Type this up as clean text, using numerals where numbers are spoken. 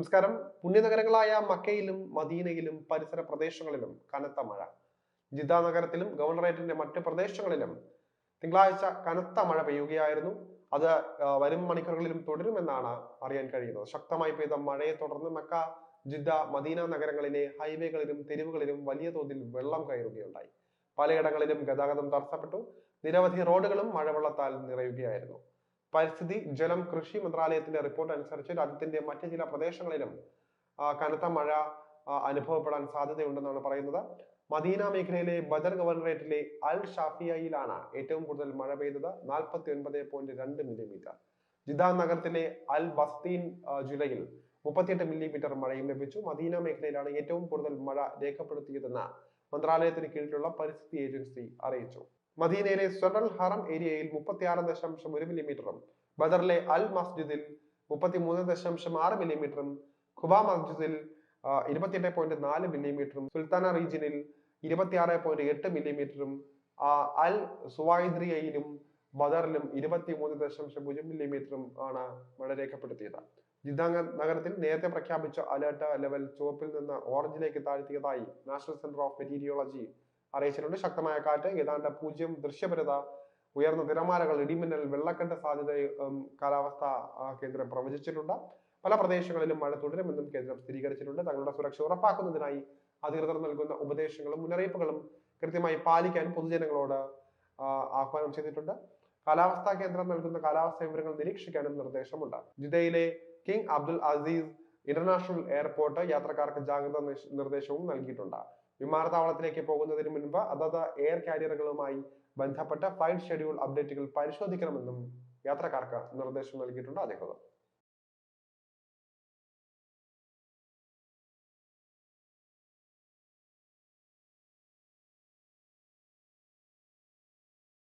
നമസ്കാരം. പുണ്യനഗരങ്ങളായ മക്കയിലും മദീനയിലും പരിസര പ്രദേശങ്ങളിലും കനത്ത മഴ. ജിദ്ദ നഗരത്തിലും ഗവർണറേറ്റിന്റെ മറ്റ് പ്രദേശങ്ങളിലും തിങ്കളാഴ്ച കനത്ത മഴ പെയ്യുകയായിരുന്നു. അത് വരും മണിക്കൂറുകളിലും തുടരുമെന്നാണ് അറിയാൻ കഴിയുന്നത്. ശക്തമായി പെയ്ത മഴയെ തുടർന്ന് മക്ക, ജിദ്ദ, മദീന നഗരങ്ങളിലെ ഹൈവേകളിലും തെരുവുകളിലും വലിയ തോതിൽ വെള്ളം കയറുകയുണ്ടായി. പലയിടങ്ങളിലും ഗതാഗതം തടസ്സപ്പെട്ടു. നിരവധി റോഡുകളും മഴവെള്ളത്താൽ നിറയുകയായിരുന്നു. പരിസ്ഥിതി ജലം കൃഷി മന്ത്രാലയത്തിന്റെ റിപ്പോർട്ട് അനുസരിച്ച് രാജ്യത്തിന്റെ മറ്റ് ചില പ്രദേശങ്ങളിലും കനത്ത മഴ അനുഭവപ്പെടാൻ സാധ്യതയുണ്ടെന്നാണ് പറയുന്നത്. മദീന മേഖലയിലെ ബദർ ഗവർണറേറ്റിലെ അൽ ഷാഫിയയിലാണ് ഏറ്റവും കൂടുതൽ മഴ പെയ്തത്, 49.2 മില്ലിമീറ്റർ. ജിദ്ദ നഗരത്തിലെ അൽ ബസ്തീൻ ജില്ലയിൽ 38 മില്ലിമീറ്റർ മഴയും ലഭിച്ചു. മദീന മേഖലയിലാണ് ഏറ്റവും കൂടുതൽ മഴ രേഖപ്പെടുത്തിയതെന്ന് മന്ത്രാലയത്തിന് കീഴിലുള്ള പരിസ്ഥിതി ഏജൻസി അറിയിച്ചു. മദീനയിലെ സെൻട്രൽ ഹറം ഏരിയയിൽ 36.1 മില്ലിമീറ്ററും ബദറിലെ അൽ മസ്ജിദിൽ 33.6 മില്ലിമീറ്ററും ഖുബ മസ്ജിദിൽ 28.4 മില്ലിമീറ്ററും സുൽത്താന റീജിയനിൽ 26.8 മില്ലിമീറ്ററും അൽ സുവൈദ്രിയയിലും ബദറിലും 23.0 മില്ലിമീറ്ററും ആണ് മഴ രേഖപ്പെടുത്തിയത്. ജിദ്ദ നഗരത്തിൽ നേരത്തെ പ്രഖ്യാപിച്ച അലർട്ട് ലെവൽ ചുവപ്പിൽ നിന്ന് ഓറഞ്ചിലേക്ക് താഴ്ത്തിയതായി നാഷണൽ സെന്റർ ഓഫ് മെറ്റീരിയോളജി അറിയിച്ചിട്ടുണ്ട്. ശക്തമായ കാറ്റ്, ഏതാണ്ട് 0 ദൃശ്യപരത, ഉയർന്ന തിരമാലകൾ, ഇടിമിന്നൽ, വെള്ളക്കെട്ട് സാധ്യത കാലാവസ്ഥാ കേന്ദ്രം പ്രവചിച്ചിട്ടുണ്ട്. പല പ്രദേശങ്ങളിലും മഴ തുടരുമെന്നും കേന്ദ്രം സ്ഥിരീകരിച്ചിട്ടുണ്ട്. തങ്ങളുടെ സുരക്ഷ ഉറപ്പാക്കുന്നതിനായി അധികൃതർ നൽകുന്ന ഉപദേശങ്ങളും മുന്നറിയിപ്പുകളും കൃത്യമായി പാലിക്കാൻ പൊതുജനങ്ങളോട് ആഹ്വാനം ചെയ്തിട്ടുണ്ട്. കാലാവസ്ഥാ കേന്ദ്രം നൽകുന്ന കാലാവസ്ഥാ വിവരങ്ങൾ നിരീക്ഷിക്കാനും നിർദ്ദേശമുണ്ട്. ജിദ്ദയിലെ King Abdul Aziz International Airport യാത്രക്കാർക്ക് ജാഗ്രതാ നിർദ്ദേശവും നൽകിയിട്ടുണ്ട്. വിമാനത്താവളത്തിലേക്ക് പോകുന്നതിന് മുൻപ് അതത് എയർ കാരിയറുകളുമായി ബന്ധപ്പെട്ട ഫ്ലൈറ്റ് ഷെഡ്യൂൾ അപ്ഡേറ്റുകൾ പരിശോധിക്കണമെന്നും യാത്രക്കാർക്ക് നിർദ്ദേശം നൽകിയിട്ടുണ്ട് അധികൃതർ.